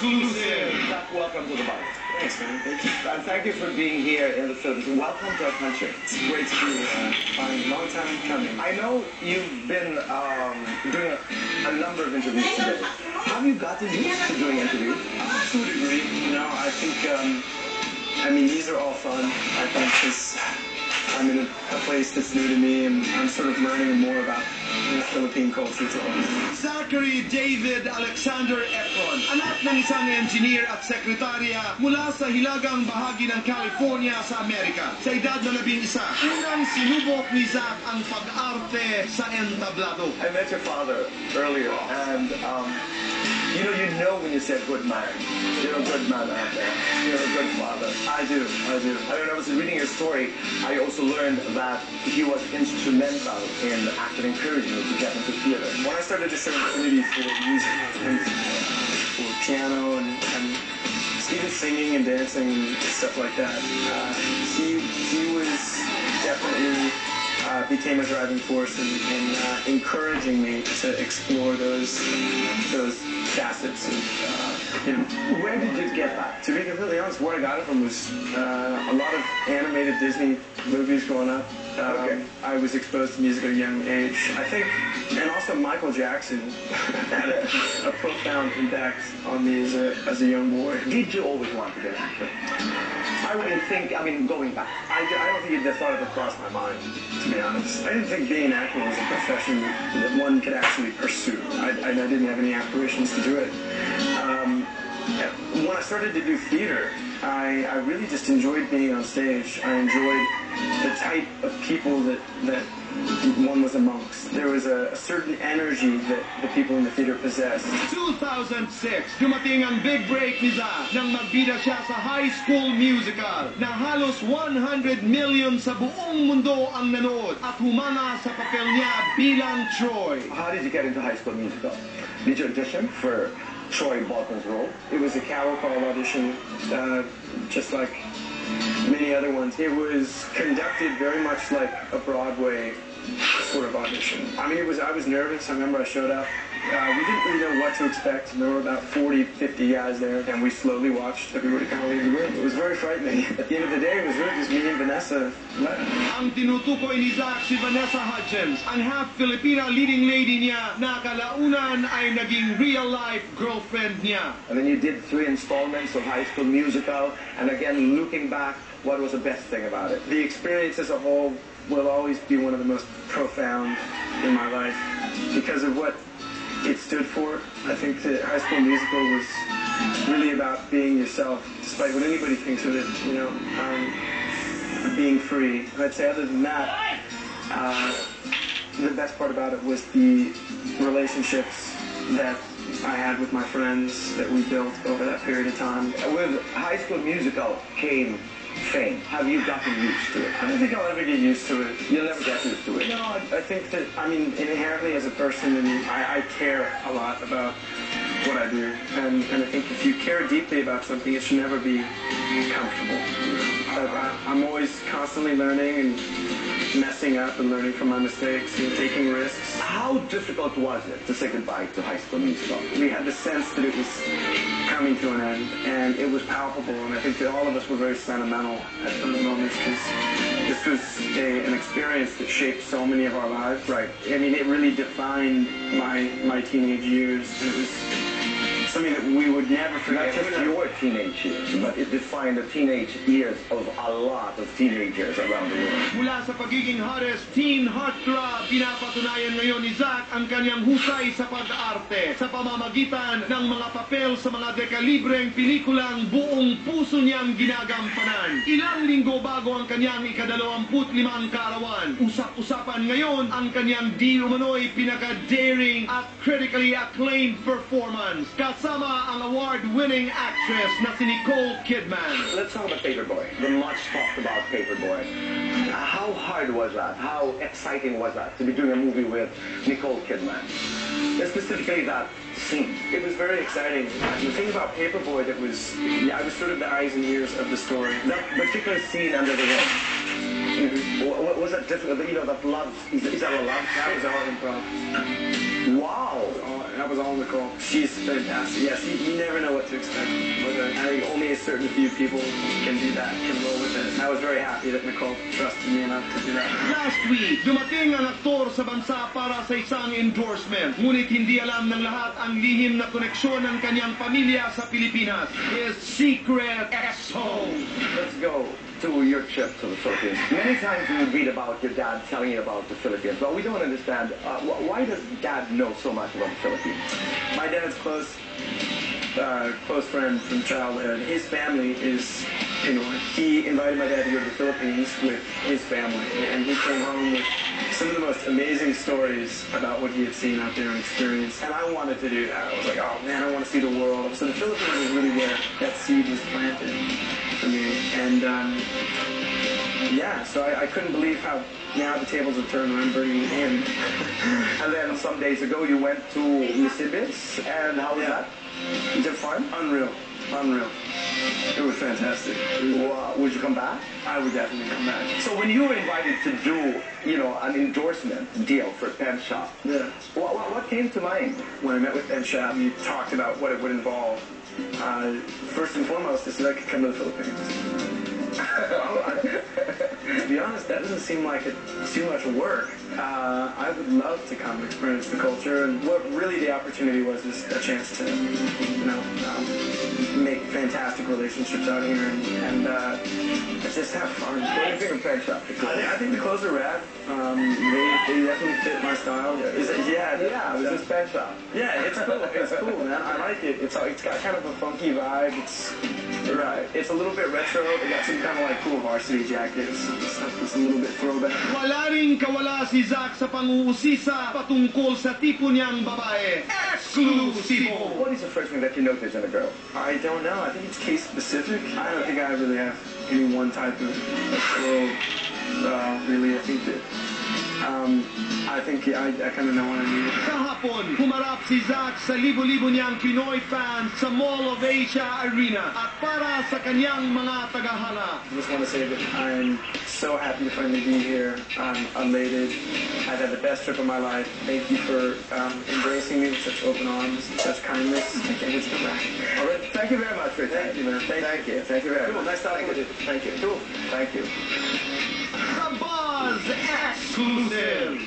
exclusive. Welcome to the bike. Thanks, man. Thank you. And thank you for being here in the Philippines. Welcome to our country. It's great to be here. Fine, long time coming. I know you've been doing a number of interviews today. Have you gotten used to doing interviews? To a degree, you know, I think, I mean, these are all fun, I think, because I'm in a place that's new to me, and I'm sort of learning more about Philippine culture too. Zachary David Alexander Efron, anak ng isang engineer at sekretarya mula sa hilagang bahagi ng California sa Amerika. Sa edad na 11, unang sinubok ni Zach ang pag-arte sa entablado. I met your father earlier, and you know when you said good man. You're a good man out there. You're a good father. I do. When I was reading your story, I also learned that he was instrumental in actually encouraging you to get into theater. When I started to show affinity for music and for piano and even singing and dancing and stuff like that, he was definitely became a driving force in encouraging me to explore those facets of, Where did you get that? To be completely honest, where I got it from was a lot of animated Disney movies growing up. Okay. I was exposed to music at a young age, I think, and also Michael Jackson had a profound impact on me as a young boy. Did you always want to be an actor? I wouldn't think, going back, I don't think the thought ever crossed my mind, to be honest. I didn't think being an actor was a profession that one could actually pursue. I didn't have any aspirations to do it. When I started to do theater, I really just enjoyed being on stage. I enjoyed the type of people that one was amongst. There was a certain energy that the people in the theater possessed. 2006, dumating ang big break ni Zach nang magbida siya sa High School Musical na halos 100 million sa buong mundo ang nanood at humanga sa papel niya bilang Troy. How did you get into High School Musical? Did you audition for Troy Bolton's role? It was a cattle call audition, just like many other ones. It was conducted very much like a Broadway sort of audition. I was nervous. I remember I showed up. We didn't really know what to expect. There were about 40, 50 guys there, and we slowly watched everybody kind of leave the room. It was very frightening. At the end of the day, it was really just me and Vanessa. Ang tinutukoy ni Zach si Vanessa Hudgens, ang half-Filipina leading lady niya na kalaunan ay naging real-life girlfriend niya. And then you did 3 installments of High School Musical, and again, looking back, what was the best thing about it? The experience as a whole will always be one of the most profound in my life because of what it stood for. I think that High School Musical was really about being yourself, despite what anybody thinks of it, being free. And I'd say other than that, the best part about it was the relationships that I had with my friends that we built over that period of time. With High School Musical came fame. Have you gotten used to it? I don't think I'll ever get used to it. You'll never get used to it. No, I think that, inherently as a person, I care a lot about what I do. And I think if you care deeply about something, it should never be comfortable. I'm always constantly learning and messing up and learning from my mistakes and taking risks. How difficult was it to say goodbye to High School Musical? We had the sense that it was coming to an end, and it was palpable, and I think that all of us were very sentimental at those moments because this was an experience that shaped so many of our lives. Right. It really defined my teenage years, and it was something that we would never forget. Not just your teenage years, but it defined the teenage years of a lot of teenagers around the world. Mula sa pagiging hottest teen heartthrob, pinapatunayan ngayon ni Zach ang kanyang husay sa pag-arte sa pamamagitan ng mga papel sa mga dekalibreng pelikulang buong puso niyang ginagampanan. Ilang linggo bago ang kanyang ika-25 kaarawan, usap-usapan ngayon ang kanyang di umano'y pinaka-daring at critically acclaimed performance kasama ang award-winning actress na si Nicole Kidman. Let's talk about Paperboy. The much talked about Paperboy. How hard was that? How exciting was that to be doing a movie with Nicole Kidman? Specifically that scene. It was very exciting. The thing about Paperboy that was, I was sort of the eyes and ears of the story. That particular scene under the ring. Was that difficult? You know, that love, is that a love? That was all improv. Wow. That was all Nicole. She's fantastic. Yes, you never know what to expect. But I think only a certain few people can do that, can roll with it. I was very happy that Nicole trusted me enough to do that. Last week, dumating ang aktor sa bansa para sa isang endorsement. Ngunit hindi alam ng lahat ang lihim na koneksyon ng kanyang pamilya sa Pilipinas. His secret ex-home. Let's go to your trip to the Philippines. Many times we would read about your dad telling you about the Philippines, but we don't understand why does dad know so much about the Philippines? My dad's close friend from childhood. His family is Pinoy. He invited my dad to go to the Philippines with his family, and he came home with some of the most amazing stories about what he had seen out there and experienced. And I wanted to do that. I was like, oh man, I want to see the world. So the Philippines was really where that seed was planted for me. And yeah, so I couldn't believe how now the tables have turned and I'm bringing him. And then some days ago you went to Nisibis, and how was that? Was it fun? Unreal. It was fantastic. Would you come back? I would definitely come back. So when you were invited to do, you know, an endorsement deal for a pen shop, Yeah. what came to mind? When I met with Ben Shab, we talked about what it would involve. First and foremost, is that I could come to the Philippines. To be honest, that doesn't seem like too much work. I would love to come and experience the culture, and what really the opportunity was is a chance to, make fantastic relationships out here and just have fun. What do you think of pen shop? I think the clothes are rad. They definitely fit my style. Yeah, it was this pen shop. Yeah, it's cool. It's cool, man. I like it. It's got kind of a funky vibe. It's a little bit retro. They got some kind of like cool varsity jackets. Stuff that's a little bit throwback. Wala ring kawala si Zack sa pang-uusisa patungkol sa tipo niyang babae. Eksklusibo! What is the first thing that you notice in a girl? I don't know. I think it's case specific. I don't think I really have any one type of girl. Really, I think that. I think I kind of know what I need. Kahapon, humarap si Zack sa libo-libo niyang Pinoy fans sa Mall of Asia Arena at para sa kanyang mga tagahanga. I just want to say that I'm so happy to finally be here. I'm elated. I've had the best trip of my life. Thank you for embracing me with such open arms, such kindness. I can't wait to come back. All right, thank you very much for your time. Thank you, man. Thank you. Thank you very Cool. much. Nice talking with you. Thank you. Cool. Thank you. The Buzz Exclusive!